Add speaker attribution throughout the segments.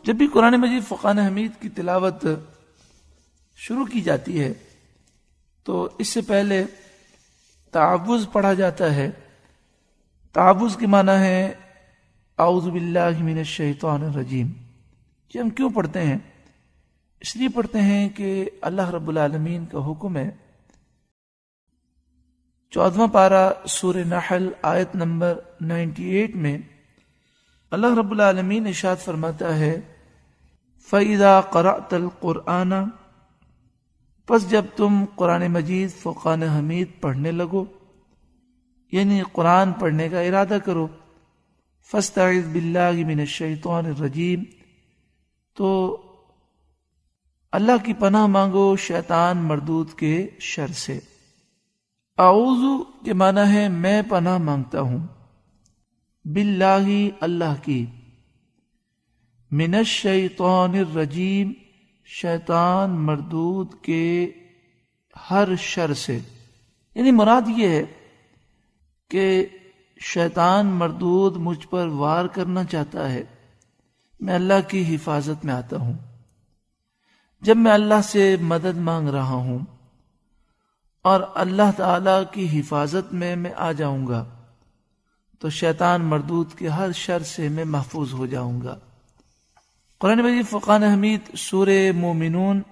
Speaker 1: جب بھی قرآن مجید فرقان حمید کی تلاوت شروع کی جاتی ہے تو اس سے پہلے تعوذ پڑھا جاتا ہے. تعوذ کے معنی ہے اعوذ باللہ من الشیطان الرجیم. یہ ہم کیوں پڑھتے ہیں؟ اس لیے پڑھتے ہیں کہ اللہ رب العالمین کا حکم ہے. 14واں پارہ سورہ نحل آیت نمبر 98 میں اللہ رب العالمین ارشاد فرماتا ہے فَإِذَا قَرَأْتَ الْقُرْآنَ، پس جب تم قرآن مجید فرقان حمید پڑھنے لگو، یعنی قرآن پڑھنے کا ارادہ کرو، فَاسْتَعِذْ بِاللَّهِ مِنَ الشَّيْطَانِ الرَّجِيمِ، تو اللہ کی پناہ مانگو شیطان مردود کے شر سے. اعوذ کے معنی ہے میں پناہ مانگتا ہوں، باللہ اللہ کی، من الشیطان الرجیم شیطان مردود کے ہر شر سے. یعنی مراد یہ ہے کہ شیطان مردود مجھ پر وار کرنا چاہتا ہے، میں اللہ کی حفاظت میں آتا ہوں. جب میں اللہ سے مدد مانگ رہا ہوں اور اللہ تعالی کی حفاظت میں آ جاؤں گا تو شیطان مردود کے ہر شر سے میں محفوظ ہو جاؤں گا. قرآن مجید فرقان حمید سورہ مومنون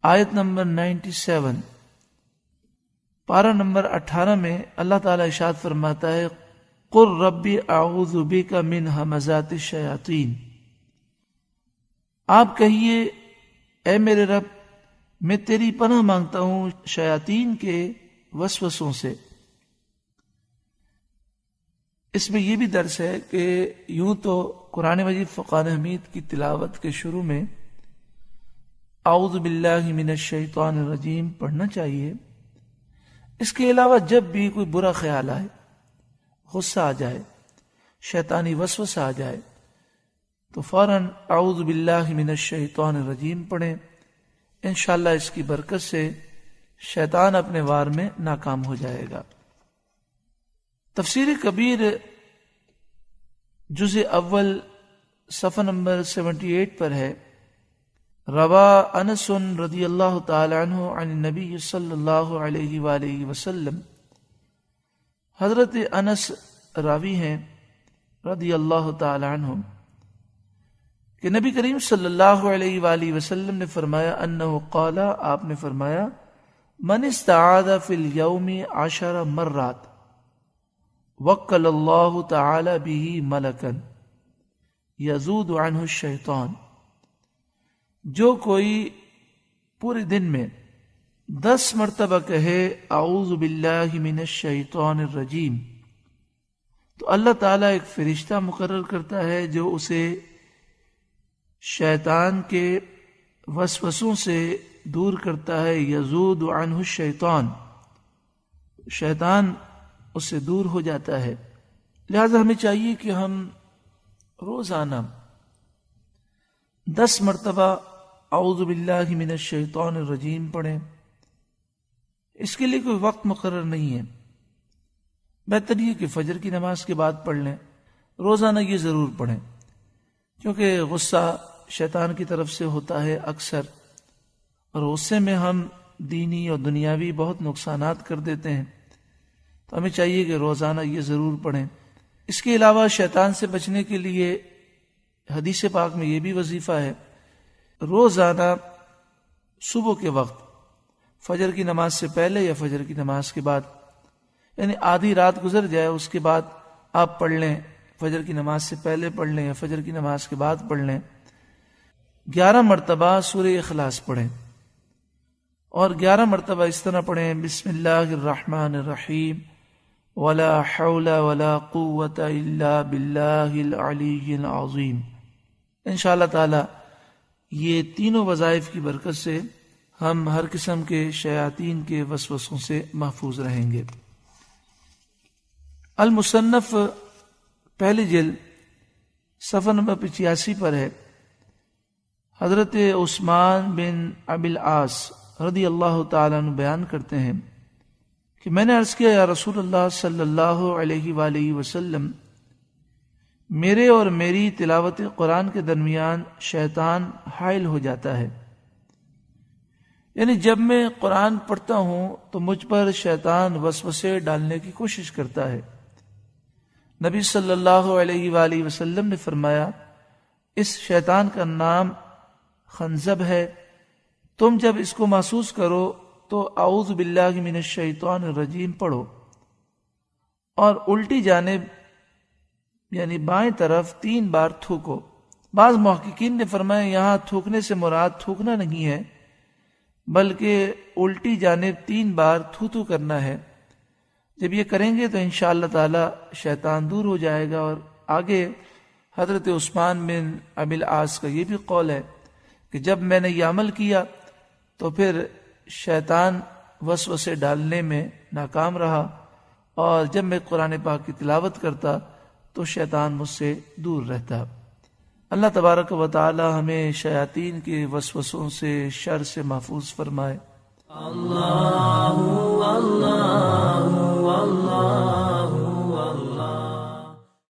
Speaker 1: آیت نمبر 97 پارہ نمبر 18 میں اللہ تعالی ارشاد فرماتا ہے قُلْ رَبِّ أَعُوذُ بِكَ مِنْ ہَمَزَاتِ الشَّيَاطِينِ، آپ کہیے اے میرے رب میں تیری پناہ مانگتا ہوں شیاطین کے وسوسوں سے. اس میں یہ بھی درس ہے کہ یوں تو قرآن مجید فرقان حمید کی تلاوت کے شروع میں اعوذ باللہ من الشیطان الرجیم پڑھنا چاہیے. اس کے علاوہ جب بھی کوئی برا خیال آئے، غصہ آ جائے، شیطانی وسوسہ آ جائے تو فوراً اعوذ باللہ من الشیطان الرجیم پڑھیں. انشاءاللہ اس کی برکت سے شیطان اپنے وار میں ناکام ہو جائے گا. تفسیر کبیر جزء اول صفحہ نمبر 78 پر ہے روا انس رضی اللہ تعالی عنہ عن النبی صلی اللہ علیہ وآلہ وسلم، حضرت انس راوی ہیں رضی اللہ تعالی عنہ کہ نبی کریم صلی اللہ علیہ وآلہ وسلم نے فرمایا انہ قال، آپ نے فرمایا من استعاذ فی الیوم 10 مرات وکل اللہ تعالی به ملکا یزود عنہ الشیطان، جو کوئی پورے دن میں 10 مرتبہ کہے اعوذ باللہ من الشیطان الرجیم تو اللہ تعالیٰ ایک فرشتہ مقرر کرتا ہے جو اسے شیطان کے وسوسوں سے دور کرتا ہے. یزود عنہ الشیطان، شیطان اس سے دور ہو جاتا ہے. لہذا ہمیں چاہیے کہ ہم روزانہ 10 مرتبہ اعوذ باللہ من الشیطان الرجیم پڑھیں. اس کے لیے کوئی وقت مقرر نہیں ہے، بہتر یہ کہ فجر کی نماز کے بعد پڑھ لیں. روزانہ یہ ضرور پڑھیں کیونکہ غصہ شیطان کی طرف سے ہوتا ہے اکثر، اور غصے میں ہم دینی اور دنیاوی بہت نقصانات کر دیتے ہیں. تو ہمیں چاہیے کہ روزانہ یہ ضرور پڑھیں. اس کے علاوہ شیطان سے بچنے کے لیے حدیث پاک میں یہ بھی وظیفہ ہے روزانہ صبح کے وقت فجر کی نماز سے پہلے یا فجر کی نماز کے بعد، یعنی آدھی رات گزر جائے اس کے بعد آپ پڑھ لیں، فجر کی نماز سے پہلے پڑھ لیں یا فجر کی نماز کے بعد پڑھ لیں. 11 مرتبہ سورہ اخلاص پڑھیں اور 11 مرتبہ اس طرح پڑھیں بسم اللہ الرحمن الرحیم ولا حول ولا قوة الا باللہ العلی العظیم. انشاءاللہ تعالی یہ تینوں وظائف کی برکت سے ہم ہر قسم کے شیاطین کے وسوسوں سے محفوظ رہیں گے. المصنف پہلی جلد صفحہ نمبر 85 پر ہے. حضرت عثمان بن ابی العاص رضی اللہ تعالیٰ عنہ بیان کرتے ہیں کہ میں نے عرض کیا یا رسول اللہ صلی اللہ علیہ وآلہ وسلم میرے اور میری تلاوت قرآن کے درمیان شیطان حائل ہو جاتا ہے، یعنی جب میں قرآن پڑھتا ہوں تو مجھ پر شیطان وسوسے ڈالنے کی کوشش کرتا ہے۔ نبی صلی اللہ علیہ وآلہ وسلم نے فرمایا، اس شیطان کا نام خنزب ہے، تم جب اس کو محسوس کرو تو اعوذ باللہ من الشیطان الرجیم پڑھو اور الٹی جانب یعنی بائیں طرف 3 بار تھوکو۔ بعض محققین نے فرمایا یہاں تھوکنے سے مراد تھوکنا نہیں ہے بلکہ الٹی جانب 3 بار تھو کرنا ہے۔ جب یہ کریں گے تو انشاءاللہ تعالی شیطان دور ہو جائے گا۔ اور آگے حضرت عثمان بن ابی العاص کا یہ بھی قول ہے کہ جب میں نے یہ عمل کیا تو پھر شیطان وسوسے ڈالنے میں ناکام رہا، اور جب میں قرآن پاک کی تلاوت کرتا تو شیطان مجھ سے دور رہتا۔ اللہ تبارک و تعالی ہمیں شیاطین کے وسوسوں سے، شر سے محفوظ فرمائے۔ اللہ